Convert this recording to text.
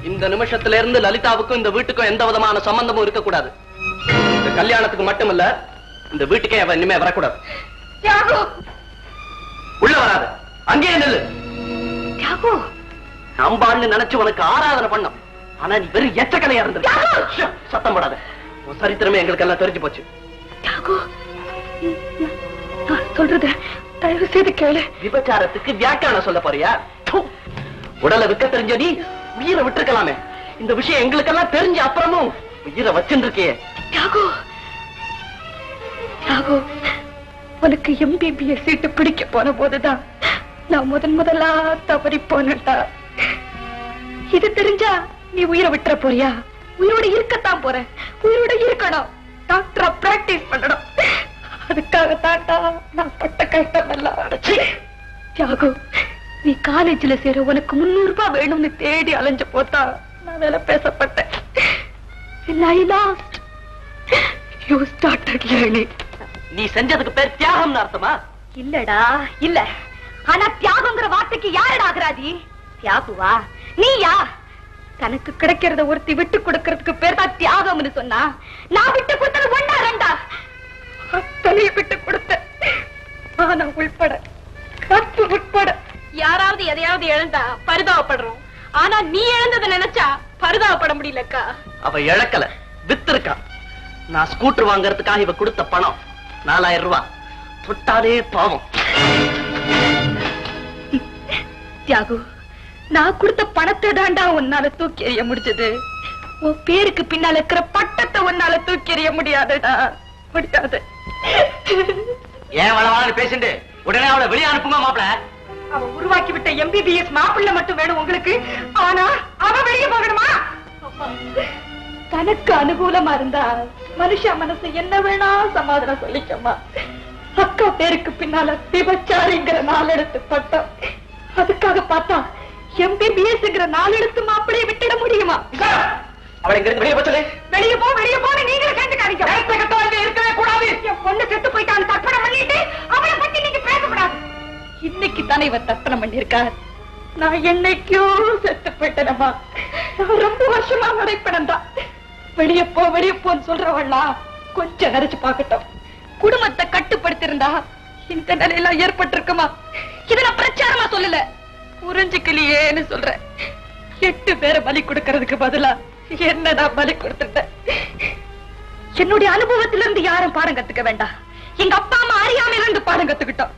இந்த நிமிஷத்துல இருந்து லலிதாவுக்கும் இந்த வீட்டுக்கும் எந்த விதமான சம்பந்தமும் இருக்கக்கூடாது. இந்த கல்யாணத்துக்கு மட்டுமல்ல, இந்த வீட்டுக்கே அவன் இனிமே வரக்கூடாது. உள்ள வராது, அங்கேயே நில்லு. அம்பாள்னு நினைச்சு உனக்கு ஆராதனை பண்ணோம். ஆனா நீ வெறும் எச்சக்கலையா இருந்த. சத்தம் போடாத, உன் சரித்திரமே எங்களுக்கு எல்லாம் தெரிஞ்சு போச்சு. சொல்றது தயவு செய்து கேளு. விபச்சாரத்துக்கு வியாக்கியானம் சொல்ல போறியா? உடலை விற்க தெரிஞ்ச நீ உயிரை விட்டுருக்கலாமே. இந்த விஷயம் எங்களுக்கெல்லாம் தெரிஞ்ச அப்புறமும் உயிரை வச்சுருக்கியே. உனக்கு MBBS சீட்டு பிடிக்க போன போதுதான் நான் முதலா தவறி போனேன்டா. இது தெரிஞ்சா நீ உயிரை விட்டுற போறியா? உயிரோட இருக்கத்தான் போற. உயிரோட இருக்கணும், டாக்டரா பிராக்டிஸ் பண்ணணும். அதுக்காகத்தான்டா நான் பட்ட கஷ்டம் எல்லாம். தியாகு, நீ காலேஜ்ல சேர உனக்கு 300 ரூபாய் வேணும்னு தேடி அலைஞ்ச போத்தா நான் வேலை பேசப்பட்டேன். You started learning. நீ செஞ்சதுக்கு பேர் தியாகம் அர்த்தமா? இல்லடா இல்ல. ஆனா தியாகங்கிற வார்த்தைக்கு யாரடா ஆகிறாதி? தியாகுவா நீயா? தனக்கு கிடைக்கிறத ஒருத்தி விட்டு கொடுக்கறதுக்கு பேர் தான் தியாகம்னு சொன்னா, நான் விட்டு கொடுத்தது 1 2 அத்தனையை விட்டு கொடுத்த. ஆனா உள்பட கற்பு உட்பட யாராவது எதையாவது இழந்தா பரிதாபப்படுறோம். ஆனா நீ இழந்ததை நினைச்சா பரிதாபப்பட முடியலக்கா. அவ இழக்கல, வித்திருக்கா. நான் ஸ்கூட்டர் வாங்கறதுக்காக இவ கொடுத்த பணம் 4000 ரூபாய். தொட்டாலே பாவம். தியாகு, நான் கொடுத்த பணத்தை தாண்டா உன்னால தூக்கி எறிய முடிஞ்சது. உன் பேருக்கு பின்னால இருக்கிற பட்டத்தை உன்னால தூக்கி எறிய முடியாதுடா, முடியாது. ஏன் வளவான பேசிட்டு உடனே அவளை வெளியே அனுப்புங்க மாப்பிள. அவ உருவாக்கி விட்ட MBBS மாப்பிள்ளை மட்டும் வேணும் உங்களுக்கு. ஆனா அவ வெளியே போகணுமா? தனக்கு அனுகூலமா இருந்தா மனுஷ மனசு என்ன வேணா சமாதானம் சொல்லிக்கமா. அக்கா பேருக்கு பின்னால விபச்சாரிங்கிற 4 எழுத்து பட்டம். அதுக்காக பார்த்தா MBBSங்கிற 4 எழுத்து மாப்பிளைய விட்டுட முடியுமா? அவளை இங்க வெளியே போச்சலே. வெளியே போ நீங்களே கேட்டுக்காதீங்க. இருக்கவே கூடாது. என் பொண்ணு செத்து போயிட்டான்னு தர்ப்பணம் பண்ணிட்டு அவளை பத்தி நீங்க பேசக்கூடாது. இன்னைக்கு தானே இவ தர்ப்பணம் பண்ணிருக்கார். நான் என்னைக்கோ செத்து போயிட்டேனம்மா. நான் ரொம்ப வருஷமா நடைப்படம் தான். வெளியே போன்னு சொல்றவள்ளா கொஞ்சம் நினைச்சு பாக்கட்டும். குடும்பத்தை கட்டுப்படுத்திருந்தா இந்த நிலையெல்லாம் ஏற்பட்டிருக்குமா? இத நான் பிரச்சாரமா சொல்லல, புரிஞ்சுக்கலையேன்னு சொல்றேன். 8 பேரை பலி கொடுக்கறதுக்கு பதிலா என்னடா பலி கொடுத்துட்டேன். என்னுடைய அனுபவத்திலிருந்து யாரும் பாடம் கத்துக்க வேண்டாம். எங்க அப்பா அம்மா அறியாமையிலிருந்து பாடம் கத்துக்கிட்டோம்.